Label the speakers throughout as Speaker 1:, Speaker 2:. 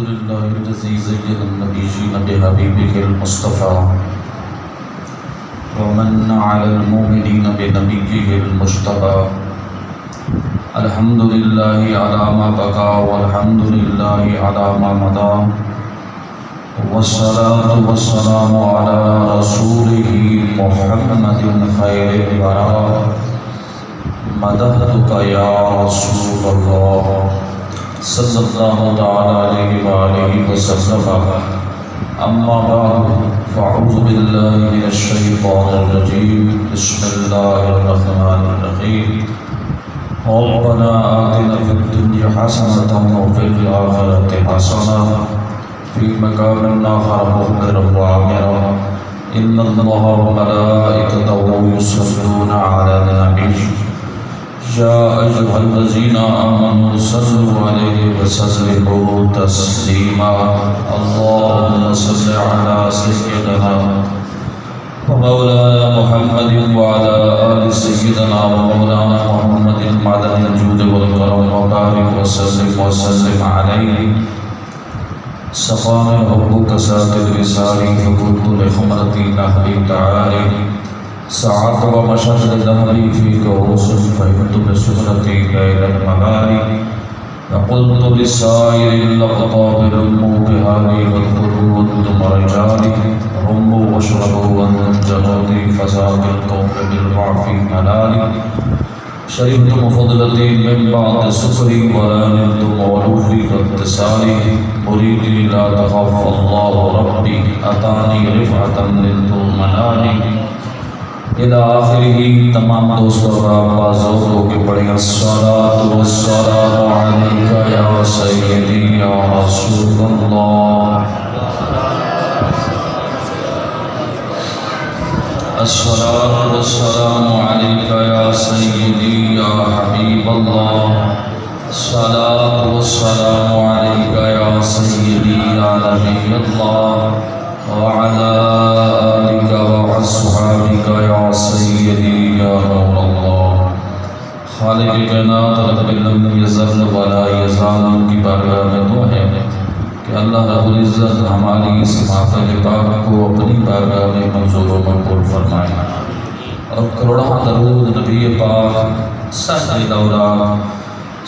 Speaker 1: لله الذي زين النبيين بحبيبه المصطفى ومن على المؤمنين بنبيه المجتبى. الحمد لله على ما بقى والحمد لله على ما مضى، والصلاة والسلام على رسوله محمد خير الورى. مدحتك يا رسول الله صلی اللہ تعالی علیہ وآلہ وسلم. اما بعد فاعوذ باللہ من الشیطان الرجیم. بسم اللہ الرحمن الرحیم. ربنا آتنا فی الدنیا حسنة وفی الآخرة حسنة فی مقام آخر مغفرا وعامرا. ان اللہ وملائکته یصلون علی النبی یا ایھا الذین آمنوا صلوا علیہ وسلموا تسلیما. اللهم صل علی سیدنا ومولانا محمد وعلى آل سيدنا ومولانا محمد معدن الجود والكرم وبارك وسلم عليه. سقاني حبك ساكت لساني فقلت لخمرتي نهري تعالي. سعدت ومشهد دهري فيك وصف فهمت بسهرتي بين المغاري. فقلت للسائر الأقطاب رموا بهاني وادخلوا وانتم رجالي. رموا واشربوا وانتم جنودي فساق القوم بالضعف ملالي. شربتم فضلتي من بعد سكري ولا نلتم علوفي واتصالي. مريدي لا تخاف الله ربي أتاني رفعة نلت منالي. الى آخرہ. تمام دوستوں کا بازوں ہو کے پڑھیں الصلاۃ والسلام علیک یا سیدی یا رسول اللہ. الصلاۃ والسلام علیک یا سیدی یا حبیب اللہ. الصلاۃ والسلام علیک یا سیدی یا نبی اللہ وعلى آلك وأصحابك يا سيدي يا نور الله. خالق کائنات رب لم یزل ولا یزال کی بارگاہ میں دعا ہے کہ اللہ رب العزت ہماری اس محفل پاک کو اپنی بارگاہ میں منظور و مقبول فرمائے اور کروڑوں درود نبی پاک سید الاولاد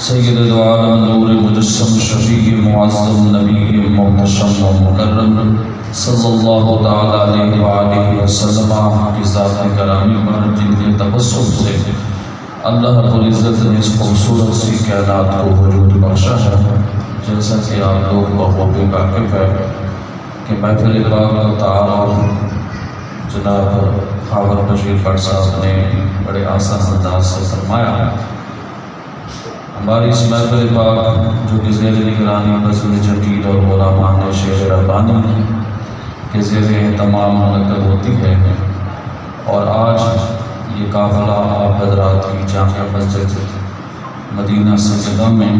Speaker 1: سید العالم نور مجسم شفیع معظم نبی محتشم و مکرم صلی اللہ تعالی علیہ وآلہ وسلم کی ذات کرامی پر جن کے تبسم سے اللہ رب العزت نے اس خوبصورت سی کائنات کو وجود بخشا ہے. جیسا کہ آپ لوگ بخوبی واقف ہے کہ محفل پاک کا تعارف جناب خاور بشیر بٹ صاحب نے بڑے آسان انداز سے فرمایا. ہماری اس محفل پاک جو کہ زیر نگرانی بزم جدید اور غلامان شیخ ربانی کے زیر اہتمام منعقد ہوتی ہے، اور آج یہ قافلہ آپ حضرات کی جامع مسجد مدینہ سیدہ میں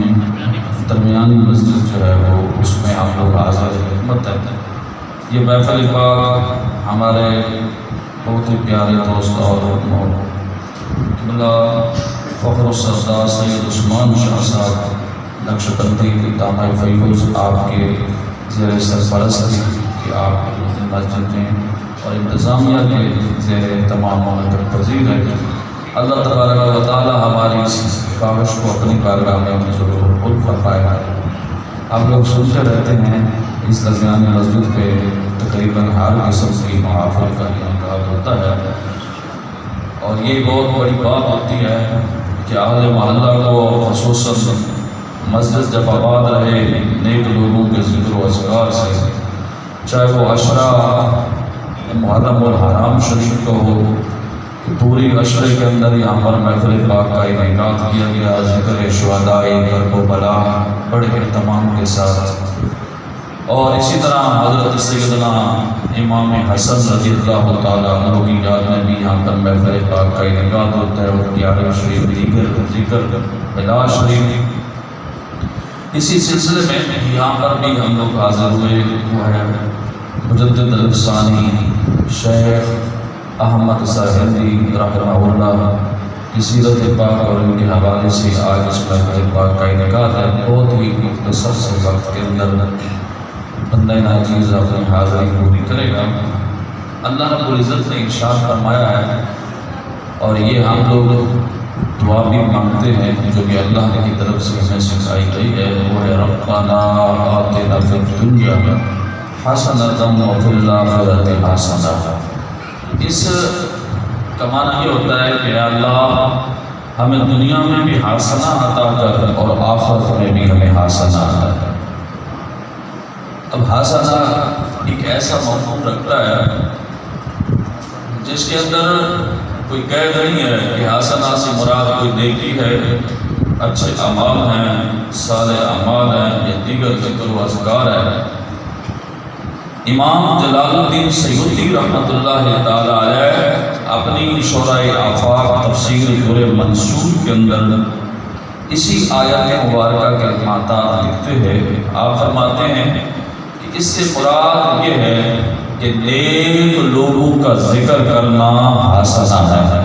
Speaker 1: درمیانی مسجد جو ہے وہ اس میں آپ لوگ حاضر خدمت ہے. یہ محفل پاک ہمارے بہت ہی پیارے دوست اور فخر السردار سید عثمان شاہ صاحب نقشبندی کی دامہ فیوز آپ کے زیر سرپرستی کہ آپ مسجد میں اور انتظامیہ کے زیر تمام منعقد پذیر ہے. اللہ تبارک و تعالی ہماری اس کاوش کو اپنی بارگاہ میں منظور و مقبول فرمائے. آپ لوگ سنتے رہتے ہیں اس درمیانی مسجد پہ تقریباً ہر قسم کی محافل کا انعقاد ہوتا ہے، اور یہ بہت بڑی بات ہوتی ہے کہ اہل محلہ کو خصوصاً مسجد جب آباد رہے نیک لوگوں کے ذکر و اذکار سے، چاہے وہ عشرہ محرم الحرام شریف کا ہو کہ پوری عشرے کے اندر یہاں پر محفل پاک کا انعقاد کیا گیا. ذکر شہداء کربلا بڑے اہتمام کے ساتھ، اور اسی طرح حضرت سیدنا امام حسن رضی اللہ تعالیٰ عنہ کی یاد میں بھی یہاں پر محفل پاک کا انعقاد ہوتا ہے، اور پیارے شریف دیگر ذکر بلا شریف. اسی سلسلے میں یہاں پر بھی ہم لوگ حاضر ہوئے. وہ ہے مجدد الفسانی شیخ احمد ساحلی رحمہ اللہ کی سیرت پاک اور ان کے حوالے سے آج اس محفل پاک کا انعقاد ہے. بہت ہی مختصر سے وقت کے اندر بندہ ناچیز اپنی حاضری پوری کرے گا۔ اللہ رب العزت نے ارشاد فرمایا ہے، اور یہ ہم لوگ دعا بھی مانگتے ہیں جو کہ اللہ کی طرف سے ہمیں سکھائی گئی ہے، وہ ہے ربنا آتنا فی الدنیا حسنۃ وفی الآخرۃ حسنۃ۔ اس کا معنی یہ ہوتا ہے کہ اللہ ہمیں دنیا میں بھی حسنہ عطا کر اور آخرت میں بھی ہمیں حسنہ عطا کر۔ اب حسنہ ایک ایسا مفہوم رکھتا ہے جس کے اندر کوئی قید نہیں ہے کہ حسنہ سے مراد کوئی نیکی ہے، اچھے اعمال ہیں، صالح اعمال ہیں یا دیگر ذکر و اذکار ہے۔ امام جلال الدین سیوطی رحمۃ اللہ تعالی علیہ اپنی شرح آفاق تفسیر در منصور کے اندر اسی آیت مبارکہ کے ماتات لکھتے ہیں، آپ فرماتے ہیں کہ اس سے مراد یہ ہے کہ نیک لوگوں کا ذکر کرنا حسنہ ہے۔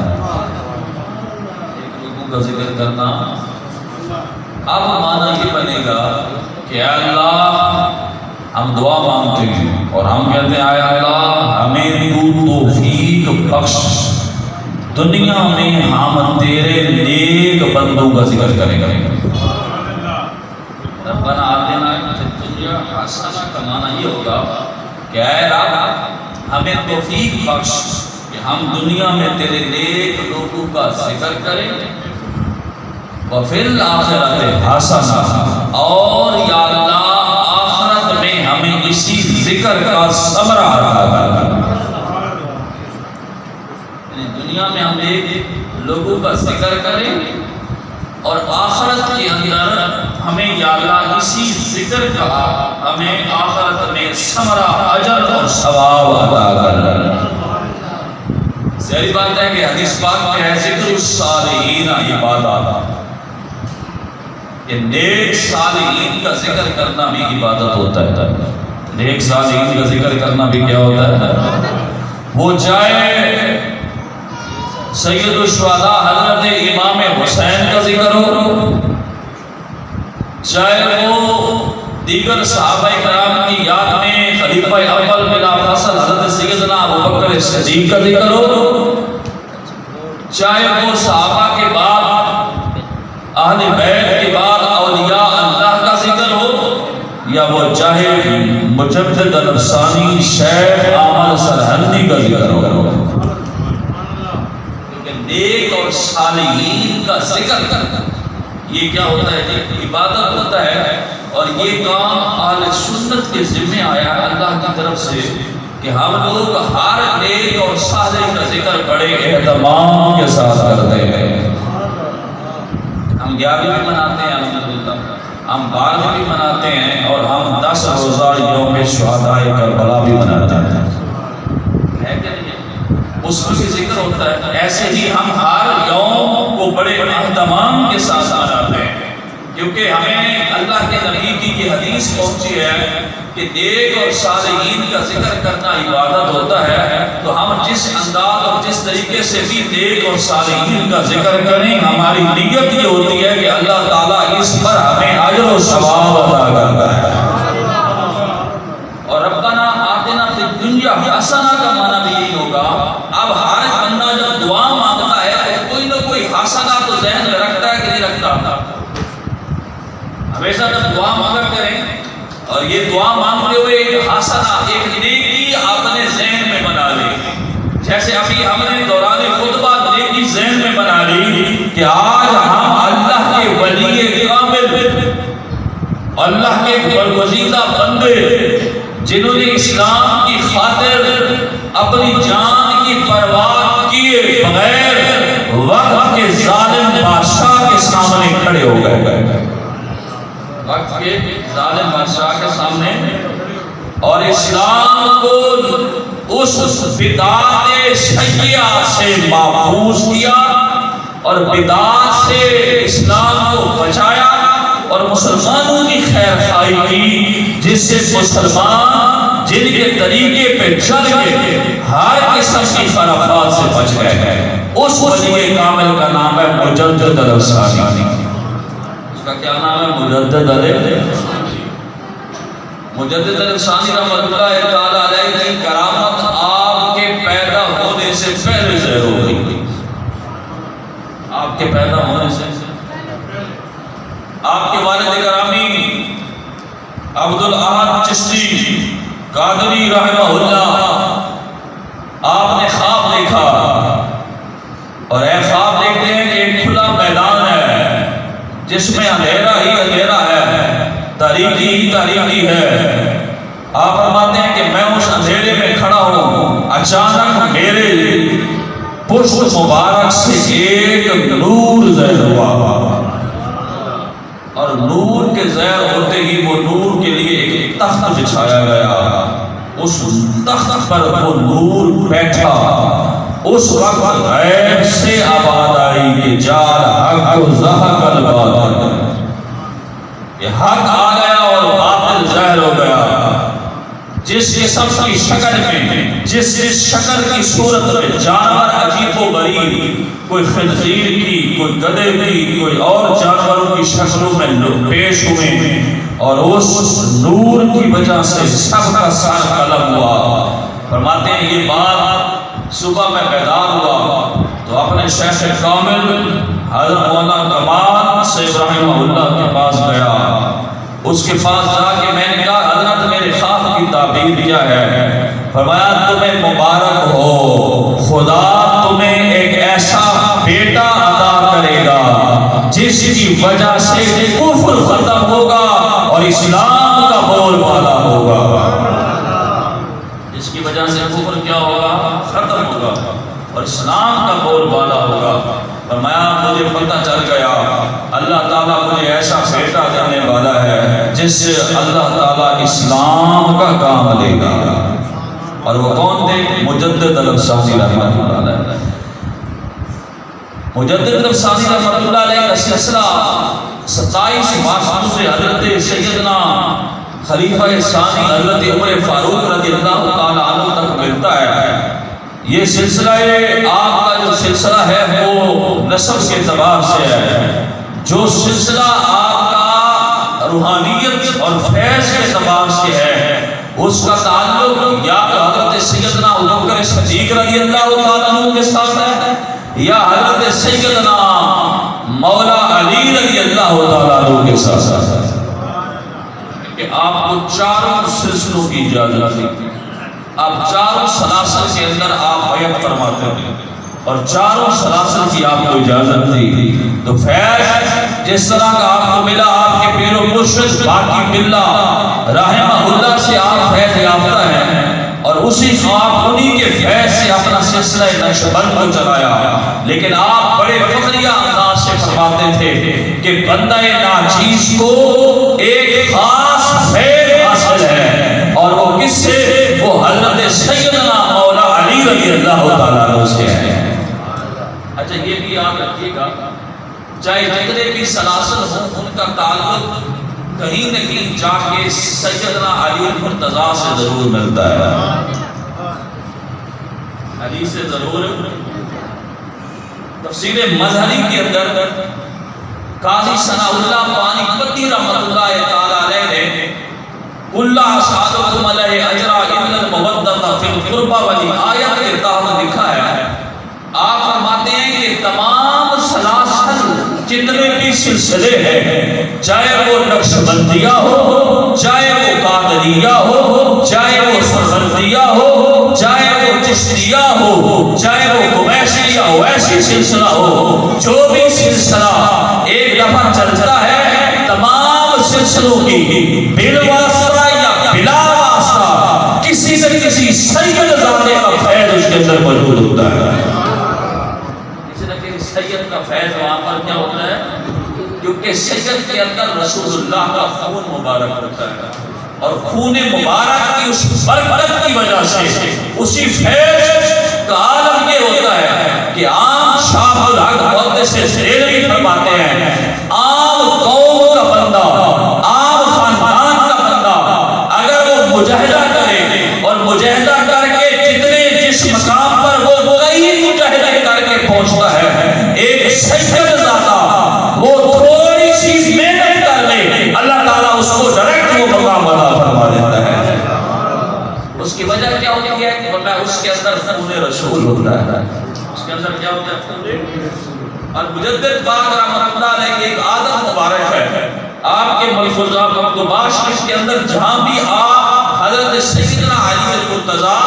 Speaker 1: نیک لوگوں کا ذکر کرنا، اب معنی یہ بنے گا کہ اللہ ہم دعا مانگتے ہیں اور ہم کہتے ہیں اے اللہ ہمیں تو توفیق بخش، دنیا میں ہم تیرے نیک بندوں کا ذکر کریں گے۔ ربنا آتنا فی الدنیا حسنہ کا معنی یہ ہوگا کہ اے رب ہمیں توفیق بخش کہ ہم دنیا میں تیرے نیک لوگوں کا ذکر کریں، وفی الآخرۃ حسنہ، اور یا اللہ آخرت میں ہمیں اسی ذکر کا ثمرہ عطا کر۔ یعنی دنیا میں ہم ایک لوگوں کا ذکر کریں اور آخرت کے اندر ہمیں یا اللہ اسی ذکر کا ہمیں آخرت میں ثمرہ اجر اور ثواب عطا کر۔ ظاہر بات ہے کہ حدیث پاک میں ہے ذکر الصالحین عبادت، کہ نیک صالحین کا ذکر کرنا بھی عبادت ہوتا ہے۔ نیک صالحین کا ذکر کرنا بھی کیا ہوتا ہے؟ وہ چاہے سید الشہداء حضرت امام حسین کا ذکر ہو، چاہے وہ دیگر صحابہ کرام کی یاد میں خلیفہ اول بلا فصل حضرت سیدنا ابوبکر صدیق کا ذکر ہو، چاہے وہ صحابہ کے بعد اہل بیت کے بعد اولیاء اللہ کا ذکر ہو، یا وہ چاہے مجدد الافسانی شیخ احمد سرہندی کا ذکر ہو۔ کیونکہ نیک اور صالحین کا ذکر کرنا یہ کیا ہوتا ہے؟ عبادت ہوتا ہے، اور یہ کام اہل سنت کے ذمہ آیا ہے اللہ کی طرف سے کہ ہم لوگ ہر نیک اور صالح کا ذکر بڑے اہتمام کے ساتھ کرتے ہیں۔ ہم گیارہویں بھی مناتے ہیں الحمدللہ، ہم 12ویں بھی مناتے ہیں، اور ہم 10 روزہ یوم شہداء کربلا بھی مناتے ہیں، ہے کہ نہیں؟ اس میں بھی ذکر ہوتا ہے۔ ایسے ہی ہم ہر یوم کو بڑے اہتمام کے ساتھ مناتے ہیں، کیونکہ ہمیں اللہ کے نبی کی یہ حدیث پہنچی ہے کہ نیک اور صالحین کا ذکر کرنا عبادت ہوتا ہے، تو ہم جس انداز اور جس طریقے سے بھی نیک اور صالحین کا ذکر کریں، ہماری نیت یہ ہوتی ہے کہ اللہ تعالیٰ اس پر ہمیں اجر و ثواب عطا کرتا ہے۔ اور ربنا آتنا فی الدنیا حسنہ کا معنی بھی یہی ہوگا۔ اب ہر بندہ جب دعا مانگتا ہے تو کوئی نہ کوئی حسنہ تو ذہن میں رکھتا ہے کہ نہیں رکھتا؟ ہمیشہ جب دعا مانگا کریں اور یہ دعا مانگتے ہوئے ایک حسنہ، ایک نیکی اپنے ذہن میں بنا لیں، جیسے ابھی ہم نے دوران خطبہ نیکی ذہن میں بنا لی کہ آج ہم اللہ کے ولی کامل، اللہ کے برگزیدہ بندے جنہوں نے اسلام کی خاطر اپنی جان کی پرواہ کیے بغیر وقت کے ظالم بادشاہ کے سامنے کھڑے ہو گئے، وقت کے ظالم بادشاہ کے سامنے، اور اسلام کو اس بدعت شیعہ سے محفوظ کیا اور بدعت سے اسلام کو بچایا اور مسلمانوں کی خیر خواہی کی، جس سے مسلمان جن کے طریقے پہ چل کے ہر قسم کی خرافات سے بچ گئے۔ اس ولی کامل کا نام ہے مجدد الافسانی۔ اس کا کیا نام ہے؟ مجدد الافسانی۔ مجدد الفسانی رحمۃ اللہ تعالی علیہ کی کرامت آپ کے پیدا ہونے سے پہلے ظاہر ہو گئی. آپ کے پیدا ہونے سے آپ کے والد گرامی عبد الاحد چشتی قادری رحمہ اللہ، آپ نے خواب دیکھا، اور اے خواب دیکھتے ہیں کہ ایک کھلا میدان ہے جس میں اندھیرا ہی اندھیرا ہے، تاریکی ہی تاریکی ہے. آپ فرماتے ہیں کہ میں اس اندھیرے میں کھڑا ہوں، اچانک میرے پشت مبارک سے ایک نور ظاہر ہوا، اور نور کے ظاہر ہوتے ہی وہ نور کے لیے ایک تخت بچھایا گیا. اس تخت پر وہ نور بیٹھا. اس وقت غیب سے آواز آئی کہ جال حق و زحق الباطل، یہ حق آ گیا اور باطل ظاہر ہو گیا. جس قسم کی شکل میں، جس شکل کی صورت میں جانور عجیب و غریب، کوئی خنزیر کی، کوئی گدھے کی، کوئی اور جانوروں کی شکلوں میں لوگ پیش ہوئے، اور اس نور کی وجہ سے سب کا سر قلم ہوا. فرماتے ہیں یہ بات صبح میں بیدار ہوا تو اپنے شیخ کامل حضرت مولانا کمال صاحب رحمہ اللہ کے پاس گیا. اس کے پاس جا کے میں نے کہا حضرت میرے خواب کی تعبیر کیا ہے؟ فرمایا تمہیں مبارک ہو، خدا تمہیں ایک ایسا بیٹا عطا کرے گا جس کی وجہ سے کفر ختم ہوگا اور اسلام کا بول بالا ہوگا. جس کی وجہ سے کفر کیا ہوگا؟ ختم ہوگا اور اسلام کا بول بالا ہوگا. فرمایا مجھے پتہ چل گیا اللہ تعالیٰ مجھے ایسا بیٹا دینے والا ہے جس سے اللہ تعالیٰ اسلام کا کام لے گا. اور وہ کون تھے؟ مجدد الفسانی رحمۃ اللہ علیہ. مجدد الفسانی رحمۃ اللہ علیہ کا سلسلہ 27 واسطوں سے حضرت سیدنا خلیفہ ثانی حضرت عمر فاروق رضی اللہ تعالی عنہ تک ملتا ہے. یہ سلسلہ آپ کا جو سلسلہ ہے وہ نسب کے اعتبار سے ہے. جو سلسلہ آپ کا روحانیت اور فیض کے اعتبار سے ہے اس کا تعلق یا تو حضرت سیدنا ابوبکر صدیق رضی اللہ تعالیٰ عنہ کے ساتھ ہے یا حضرت سیدنا مولا علی رضی اللہ تعالیٰ عنہ کے ساتھ ہے. کہ آپ کو چاروں سلسلوں کی اجازت دی. آپ چاروں سلاسل کے اندر آپ بیعت فرماتے ہیں اور چاروں سلاسل کی آپ کو اجازت دی. تو فیض جس طرح کا آپ کو ملا آپ کے پیر و مرشد باقی باللہ رحمہ اللہ سے آپ فیض یافتہ ہیں، اور اسی آپ انہی کے فیض سے اپنا سلسلہ نقشبند کو چلایا. لیکن آپ بڑے فخریہ انداز سے فرماتے تھے کہ بندہ ناچیز کو ایک خاص فیض حاصل ہے، اور وہ کس سے؟ وہ حضرت سیدنا مولا علی رضی اللہ تعالیٰ عنہ سے ہے. اچھا یہ بھی یاد رکھیے گا چاہے جتنے بھی سلاسل ہوں ان کا تعلق کہیں نہ کہیں جا کے سیدنا علی المرتضیٰ سے ضرور ملتا ہے. علی سے ضرور. تفسیر مظہری کے اندر قاضی ثناء اللہ پانی پتی رحمۃ اللہ تعالیٰ علیہ نے اللہ اصحابکم علیہ اجرا ان المودۃ فی القربى والی آیت کے تحت لکھا ہے. آپ فرماتے ہیں کہ تمام سلاسل جتنے بھی سلسلے ہیں، چاہے وہ نقشبندیہ ہو، چاہے وہ قادریہ ہو، چاہے وہ سربندیہ ہو، چاہے وہ چشتیہ ہو، چاہے وہ قمیشیہ ہو، ایسی سلسلہ ہو، جو بھی سلسلہ ایک دفعہ چلتا ہے تمام سلسلوں کی بالواسطہ یا بلا واسطہ کسی نہ کسی سید ذاتے کا فیض اس کے اندر موجود ہوتا ہے. کسی نہ کسی سید کا فیض وہاں پر کیا ہوتا ہے؟ کیونکہ سید کے اندر رسول اللہ کا خون مبارک ہوتا ہے، اور خون مبارک کی اس برکت کی وجہ سے اسی فیض کا عالم یہ ہوتا ہے کہ عام شاہ الحق محدث دہلوی فرماتے ہیں عام قوم کا بندہ، عام خاندان کا بندہ اگر وہ مجاہدہ کرے اور مجاہدہ کر کے جتنے جس مقام پر وہ کئی مجاہدہ کر کے پہنچتا ہے، ایک سید ذاتہ وہ تھوڑی سی محنت کر لے اللہ تعالیٰ اس کو ڈائریکٹ وہ مقام عطا فرما دیتا ہے. اس کی وجہ کیا ہوتی ہے کہ فرمایا اس کے اندر خون رسول ہوتا ہے. اس کے اندر کیا ہوتا ہے؟ خون. اور مجدد پاک رحمۃ اللہ علیہ کی ایک عادت مبارک ہے آپ کے ملفوظات مکتوبات شریف کے اندر، جہاں بھی آپ حضرت سیدنا علی المرتضیٰ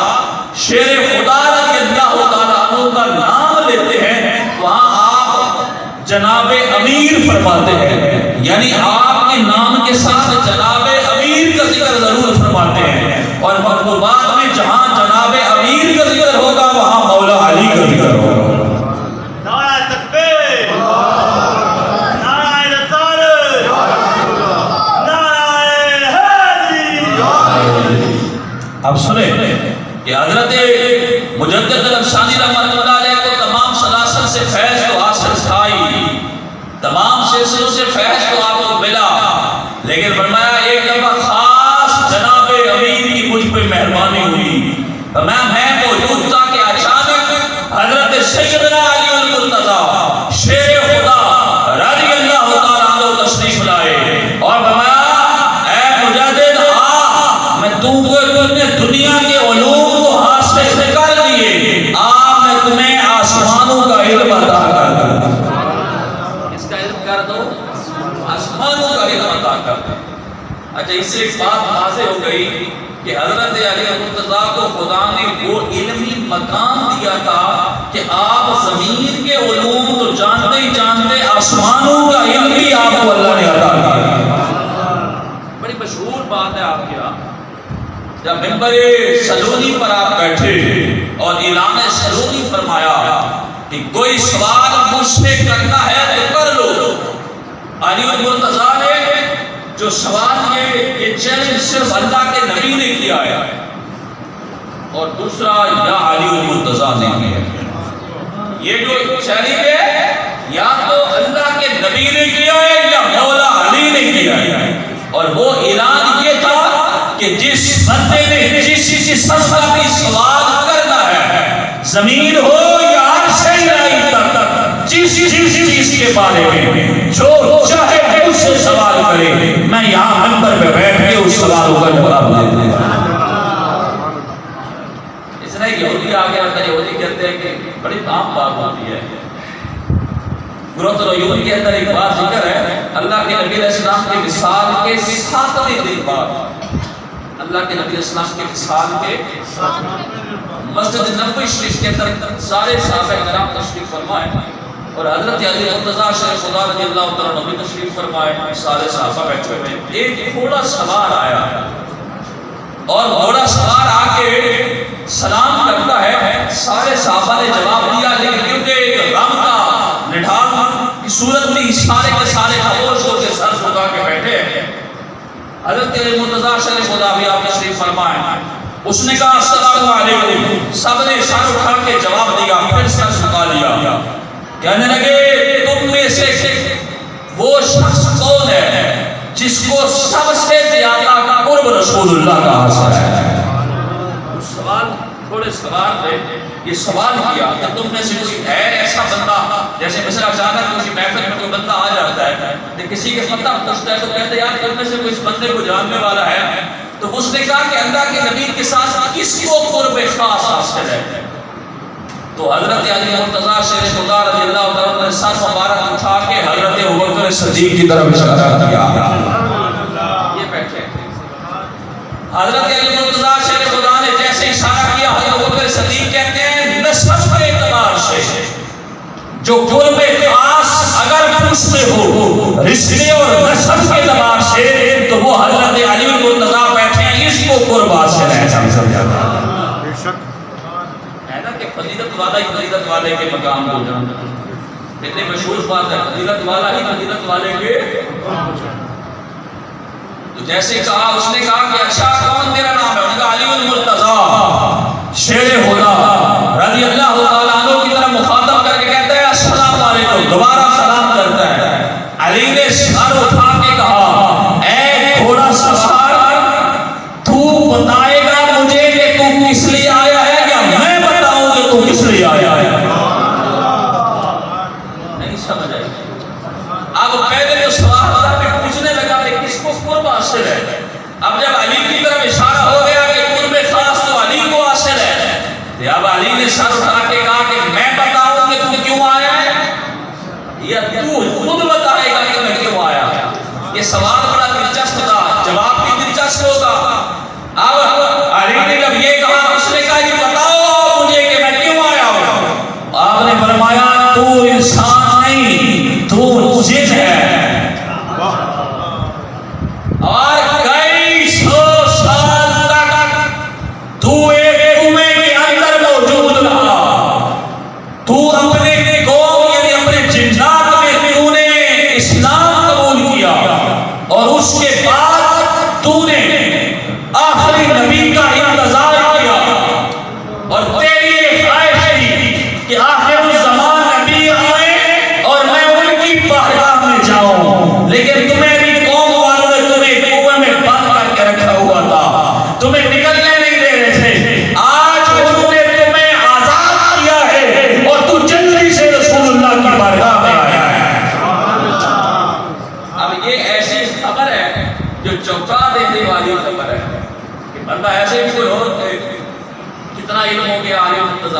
Speaker 1: شیر خدا رضی اللہ تعالیٰ عنہ کا نام لیتے ہیں وہاں آپ جناب امیر فرماتے ہیں، یعنی آپ کے نام کے ساتھ جناب امیر کا ذکر ضرور فرماتے ہیں. اور مکتوبات میں جہاں جناب امیر کا ذکر ہوگا وہاں مولا علی کا ذکر ہوگا. اب سنیں کہ حضرت مجدد الافسانی رحمۃ اللہ علیہ کو تمام سلاسل سے فیض تو حاصل تھا ہی، تمام سلسلوں سے فیض تو آپ کو ملا، لیکن فرمایا ایک دفعہ خاص جناب امیر کی مجھ پہ مہربانی ہوئی. میں موجود تھا کہ اچانک حضرت سیدنا علی المرتضیٰ شیر خدا رضی اللہ تعالیٰ عنہ تشریف لائے اور فرمایا اے مجدد میں تم کو دنیا کے علوم کو حاصل کر دیے، میں تمہیں آسمانوں کا علم عطا کر دوں. کس کا علم کر دو؟ آسمانوں کا علم عطا کر دوں. اچھا اس سے ایک بات واضح ہو گئی کہ حضرت علی المرتضیٰ کو خدا نے وہ علمی مقام دیا تھا کہ آپ زمین کے علوم تو جانتے ہی جانتے آسمانوں کا علم بھی آپ کو اللہ نے عطا کیا. بڑی مشہور بات ہے آپ کے یہاں جب ممبر سلونی پر آپ بیٹھے اور اعلان سلونی فرمایا کہ کوئی سوال مجھ سے کرنا ہے تو کر لو. علی المرتضیٰ نے جو سوال یہ چیلنج صرف اللہ کے نبی نے کیا ہے اور دوسرا یا علی المرتضیٰ نے کیا ہے. یہ جو چیلنج ہے یا تو اللہ کے نبی نے کیا ہے یا مولا علی نے کیا ہے. اور وہ اعلان یہ تھا کہ جس بندے نے جس جسم کا بھی سوال کرنا ہے، زمین ہو یا عرش الہی تک، جس چیز کے بارے میں جو چاہے اس سے سوال کرے، میں یہاں منبر پہ بیٹھ کے اس سوال کا جواب دے دوں. اس نے یہودی آگے آتا ہے، یہودی کہتے ہیں کہ بڑی عام بات ہوتی ہے. گروت العیون کے اندر ایک بات ذکر ہے، اللہ کے نبی علیہ السلام کے وصال کے 7ویں دن بعد، اللہ کے نبی علیہ السلام کے وصال کے مسجد نبوی شریف کے اندر سارے صحابہ کرام تشریف فرمائے اور حضرت علی المرتضیٰ شیر خدا رضی اللہ تعالیٰ عنہ تشریف فرمائے. سارے صحابہ بیٹھے ہوئے، ایک گھوڑا سوار آیا اور گھوڑا سوار آ کے سلام کرتا ہے. سارے صحابہ نے جواب دیا لیکن کیونکہ ایک غم کا نڈھال کی صورت میں سارے کے سارے خاموش ہو کے سر جھکا کے بیٹھے ہیں. حضرت علی المرتضیٰ شیر خدا بھی آپ تشریف فرمائے. اس نے کہا السلام علیکم، سب نے سر اٹھا کے جواب دیا، پھر سر جھکا لیا. کہنے لگے تم میں سے وہ شخص کون ہے جس کو سب سے زیادہ قرب رسول اللہ کا حاصل ہے؟ سوال تھوڑے سوال تھے، یہ سوال کیا کہ تم میں سے کوئی ہے ایسا بندہ، جیسے مثلا اچانک کسی محفل میں کوئی بندہ آ جاتا ہے تو کسی کے پتہ پوچھتا ہے تو کہتے ہیں یار تم میں سے کوئی اس بندے کو جاننے والا ہے؟ تو اس نے کہا کہ اللہ کے نبی کے ساتھ کس کو قرب خاص حاصل ہے؟ تو حضرت علی المرتضیٰ شیر خدا رضی اللہ تعالیٰ عنہ نے سر مبارک اٹھا کے حضرت ابوبکر صدیق کی طرف اشارہ کیا. یہ بیٹھے حضرت علی المرتضیٰ شیر خدا نے جیسے اشارہ کیا، حضرت ابوبکر صدیق کہتے ہیں نسب کے اعتبار سے جو قرب خاص اگر پوچھتے ہو رشتے اور نسب کے اعتبار سے تو وہ حضرت علی المرتضیٰ بیٹھے ہیں، اس کو قرب حاصل ہے. ہے نا کہ فضیلت والا ہی فضیلت والے کے مقام کو جانتا ہے. اتنی مشہور بات ہے، فضیلت والا ہی فضیلت والے کے. تو جیسے کہا اس نے کہا کہ اچھا کون تیرا نام ہے؟ انہوں نے کہا علی المرتضیٰ شیر خدا رضی اللہ تعالیٰ عنہ کی طرف مخاطب کر کے کہتا ہے السلام علیکم، دوبارہ سلام کرتا ہے. علی نے سر اٹھا کے کہا اے گھوڑا سوار، تو بتائے گا مجھے کہ تو کس لیے آیا ہے یا میں بتاؤں کہ تو کس لیے آیا ہے؟ نہیں سمجھ آئی. اب پہلے تو سوال میں پوچھنے لگا کہ کس کو قرب حاصل ہے. اب جب علی کی طرف اشارہ ہو گیا کہ قرب خاص تو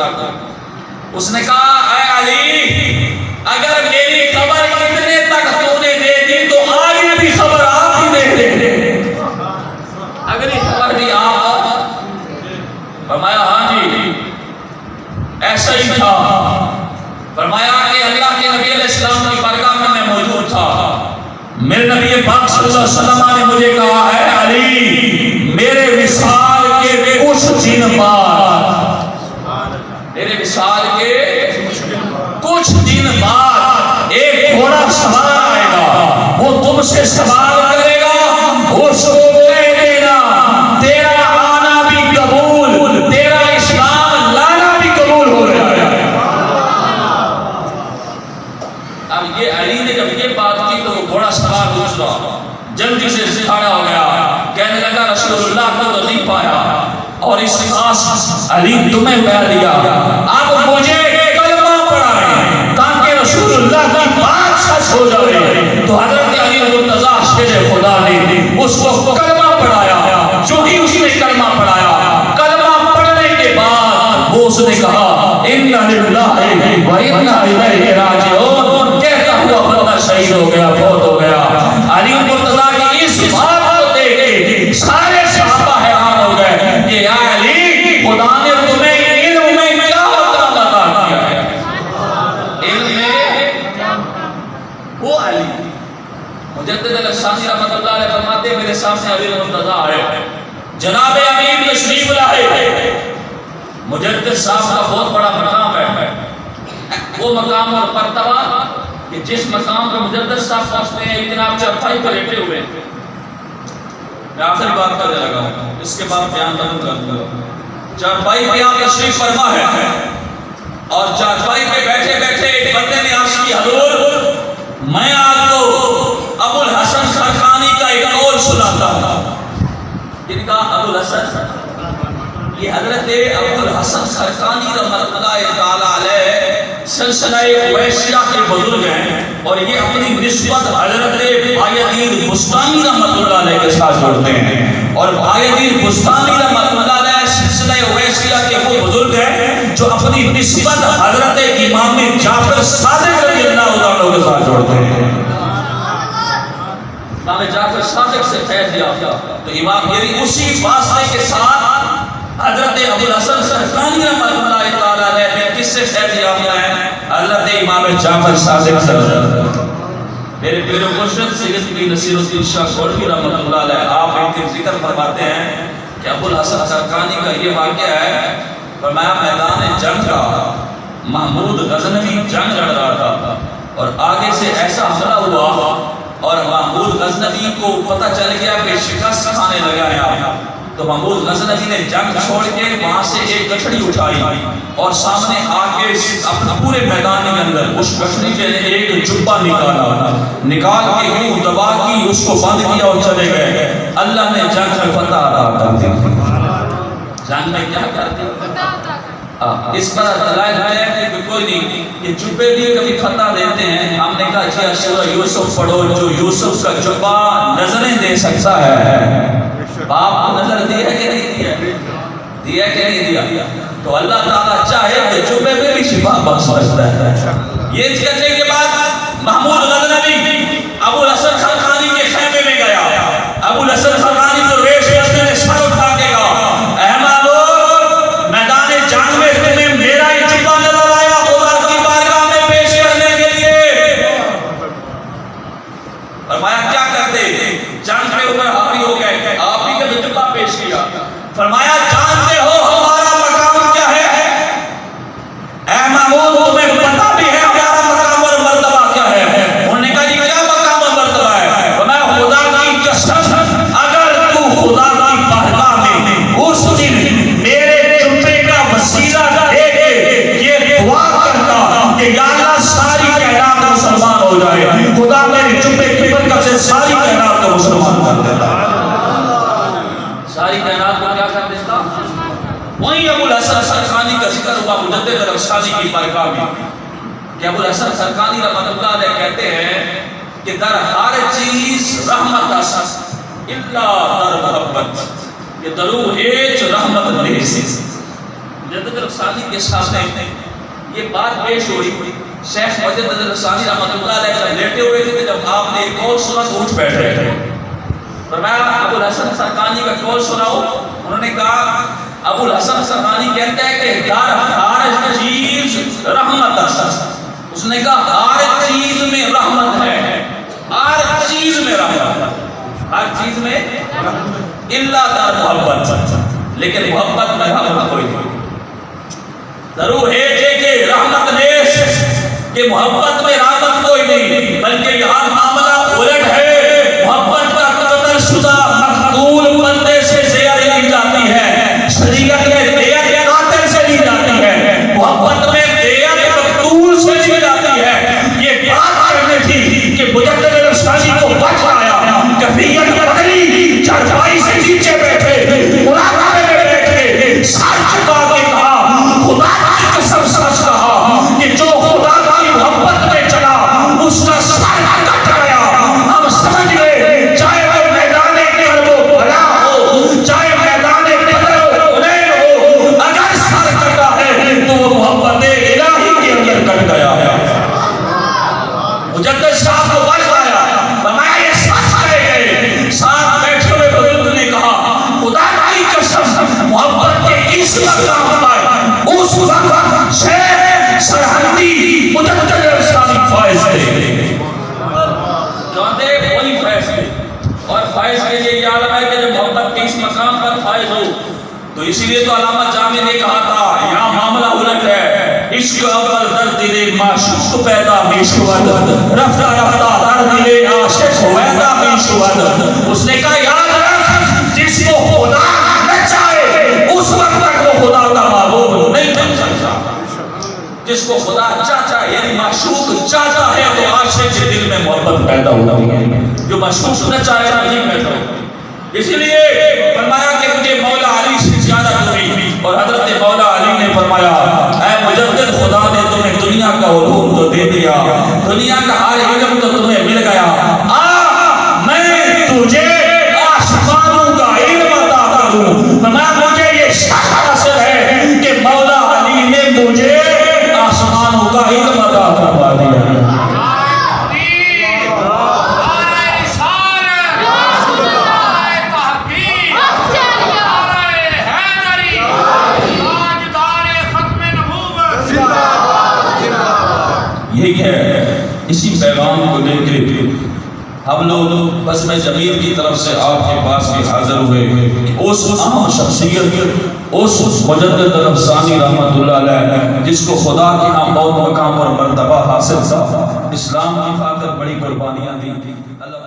Speaker 1: خدا کو. اس نے کہا اے علی اگر میری خبر اتنے تک تو نے دے دی تو آگے بھی خبر آپ ہی دے دے. اگلی خبر بھی آپ. فرمایا ہاں جی ایسا ہی تھا. فرمایا کہ اللہ کے نبی علیہ السلام کی بارگاہ میں میں موجود تھا. میرے نبی پاک صلی اللہ علیہ وسلم نے مجھے کہا ہے علی میرے وصال کے کچھ دن بعد، میرے وصال کے کچھ دن بعد ایک گھوڑا سوار آئے گا، وہ تم سے سوال کرے گا، اس کو کہہ دینا تیرا آنا بھی قبول، تیرا اسلام لانا بھی قبول ہو جائے گا. اب یہ علی نے جب یہ بات کی تو گھوڑا سوار دوسرا جلدی سے کھڑا ہو گیا، کہنے لگا رسول اللہ کو تو نہیں پایا اور اس خاص علی تمہیں پہ دیا، اب مجھے کلمہ پڑھائیں تاکہ رسول اللہ کی بات سچ ہو جائے. تو حضرت علی مرتضیٰ شیر خدا نے اس کو کلمہ پڑھایا. جو ہی اس نے کلمہ پڑھایا، کلمہ پڑھنے کے بعد وہ اس نے کہا اِنَّا لِلَّهِ وَإِنَّا إِلَيْهِ رَاجِعُونَ، کہتا ہوا بندہ شہید ہو گیا، فوت ہو گیا. علی مرتضیٰ کی اس بات کو دیکھ کے سارے صحابہ حیران ہو گئے کہ یا علی خدا نے تمہیں علم میں کیا مقام عطا کیا ہے. علم میں وہ علی مجدد الشامی رحمۃ اللہ علیہ فرماتے ہیں میرے سامنے علی مرتضیٰ آئے، جناب امیر تشریف لائے. مجدد صاحب کا بہت بڑا مقام ہے، وہ مقام اور مرتبہ کہ جس مقام پر مجدد صاحب پہنچتے ہیں اتنا آپ چرپائی پر لیٹے ہوئے. میں آخری بات کرنے لگا ہوں، اس کے بعد بیان ختم کر دوں گا. چارپائی پہ آپ تشریف فرما ہے اور چارپائی پہ بیٹھے بیٹھے ایک بندے نے عرض کی حضور میں آپ کو ابو الحسن خرقانی کا ایک قول سناتا ہوں. جن کا ابو الحسن یہ حضرت ابو الحسن خرقانی رحمۃ اللہ تعالی علیہ سلسلہ اویسیہ کے بزرگ ہیں اور یہ اپنی نسبت حضرت بایدین بستانی رحمۃ اللہ علیہ کے ساتھ جوڑتے ہیں. اور بایدین بستانی رحمۃ اللہ علیہ سلسلہ اویسیہ کے وہ بزرگ ہیں جو اپنی نسبت حضرت امام جعفر صادق رضی اللہ عنہ کے ساتھ جوڑتے ہیں. امام جعفر صادق سے فیض یافتہ تو امام یعنی اسی واسطے کے ساتھ حضرت ابو الحسن خرقانی رحمۃ اللہ تعالی علیہ نے کس سے فیض یافتہ ہیں؟ حضرت امام جعفر صادق سے. میرے پیر و مرشد سید پیر نصیر الدین شاہ کولوی رحمۃ اللہ علیہ آپ ایک دن ذکر فرماتے ہیں کہ ابو الحسن خرقانی کا یہ واقعہ ہے. فرمایا میدان جنگ کا محمود غزنوی جنگ لڑ رہا تھا اور آگے سے ایسا حملہ ہوا اور محمود غزنوی کو پتہ چل گیا کہ شکست کھانے لگا ہے. تو محمود غزنوی نے جنگ چھوڑ کے وہاں سے ایک گٹھڑی اٹھائی اور سامنے آ کے اپنے پورے میدان کے اندر اس گٹھڑی کے ایک جبہ نکال کے یوں دبا کی اس کو بند کیا اور چلے گئے. اللہ نے جنگ میں فتح عطا کر دی. جنگ میں کیا کر دیا؟ اس پر دلائل ہے کہ کوئی نہیں یہ جبے بھی کبھی فتح دیتے ہیں. ہم نے کہا جی سورہ یوسف پڑھو جو یوسف کا جبہ نظریں دے سکتا ہے. باپ کو نظر دیا کہ نہیں دیا؟ دیا کہ نہیں دیا؟ تو اللہ تعالیٰ چاہے کہ جبے میں بھی شفا بخش سکتا ہے. یہ کہنے کے بعد محمود غزنوی ابو الحسن خرقانی کے خیمے میں گیا. ابو الحسن خرقانی تو ریش رستے نے سر اٹھا کے کہا اے محمود میدان جنگ میں تمہیں میرا ہی جبہ نظر آیا خدا کی بارگاہ میں پیش کرنے کے لیے. فرمایا کیا کرتے؟ جنگ کے اوپر حاوی ہو گئے، آپ ہی کا جبہ پیش کیا. فرمایا جانتے ہو ہمارا مقام کیا ہے؟ اے محمود تمہیں پتہ بھی ہے ہمارا مقام اور مرتبہ کیا ہے؟ انہوں نے کہا جی کیا مقام اور مرتبہ ہے؟ فرمایا خدا کی قسم اگر تو خدا کی بارگاہ میں اس دن میرے جبے کا وسیلہ دے کے یہ دعا کرتا کہ یا اللہ ساری کائنات مسلمان ہو جائے، خدا میرے جبے کی برکت سے ساری کائنات کو مسلمان کر دیتا. ساری کائنات کو کیا کر دیتا؟ وہیں ابو الحسن خرقانی کا ذکر ہوا مجدد الشامی کی بارگاہ میں کہ ابو الحسن خرقانی رحمۃ اللہ علیہ کہتے ہیں کہ در ہر چیز رحمت است الا در محبت. یہ درو ہیچ رحمت نہیں. مجدد رفسانی کے سامنے یہ بات پیش ہوئی. شیخ مجدد رفسانی رحمۃ اللہ علیہ جب لیٹے ہوئے تھے، جب آپ نے ایک قول سنا تو اٹھ بیٹھے. فرمایا ابو الحسن سرکانی کا قول سناؤ. انہوں نے کہا ابو الحسن سرکانی کہتا ہے کہ ہر چیز رحمت ہے. اس نے کہا ہر چیز میں رحمت ہے، ہر چیز میں رحمت ہے، ہر چیز میں الا در محبت، لیکن محبت میں رحمت کوئی نہیں. ضرور ہے کہ رحمت نیس کہ محبت میں رحمت کوئی نہیں، بلکہ یہاں معاملہ الٹ ہے. محبت پر قتل شدہ مقتول بندے سے زیادہ لی جاتی ہے، شریعت میں دیت قاتل سے لی جاتی ہے، محبت میں دیت مقتول سے لی جاتی ہے. یہ بات کرنے تھی کہ مجدد رفسانی کو بچ آیا، کیفیت بدلی، چارپائی سے نیچے بیٹھے، ملاقات میں بیٹھے، سر چکا کے کہا خدا کی قسم سچ کہا کہ جو خدا کی محبت میں چلا اس کا سر کٹ گیا. ہم سمجھ گئے چاہے وہ میدان کربو بھلا ہو، چاہے میدان بدر حنین ہو، اگر سر کٹا ہے تو وہ محبت الہی کے اندر کٹ گیا ہے. مجدد صاحب کو بچ آیا، فرمایا یہ سچ کہے گئے. ساتھ بیٹھے ہوئے بزرگ نے کہا خدا کی قسم محبت کے اس مقام پر اس وقت شیخ سرحدی مجدد رفسانی فائز تھے. جانتے وہی فائز تھے، اور فائز کے لیے یہ عالم ہے کہ جب محبت کے اس مقام پر فائز ہو تو اسی لیے تو علامہ جامی نے کہا تھا یہاں معاملہ الٹ ہے. عشق اول در دل معشوق پیدا می شود، رفتہ رفتہ در دل عاشق ویدا می شود. اس نے کہا یاد رکھ جس کو خدا نہ چاہے اس وقت تک وہ خدا کا محبوب نہیں بن سکتا. جس کو خدا چاہتا ہے یعنی معشوق چاہتا ہے تو عاشق کے دل میں محبت پیدا ہوتی ہے، جو معشوق نہ چاہے نہیں پیدا ہوتی. اسی لیے فرمایا کہ مجھے مولا علی سے زیادہ ہوئی، اور حضرت مولا علی نے فرمایا اے مجدد خدا نے تمہیں دنیا کا علوم تو دے دیا، دنیا کا ہر علم تو تمہیں مل گیا، میں تجھے آسمانوں کا علم عطا کروں. فرمایا مجھے یہ شک حاصل ہے کہ مولا علی نے مجھے آسمانوں کا علم عطا کروا دیا. یہی ہے، اسی پیغام کو لے کے ہم لوگ بزم جمیل کی طرف سے آپ کے پاس بھی حاضر ہوئے کہ اس اہم شخصیت، اس مجدد رفسانی رحمت اللہ علیہ جس کو خدا کے ہاں بہت مقام پر مرتبہ حاصل تھا، اسلام کی خاطر بڑی قربانیاں دی. اللہ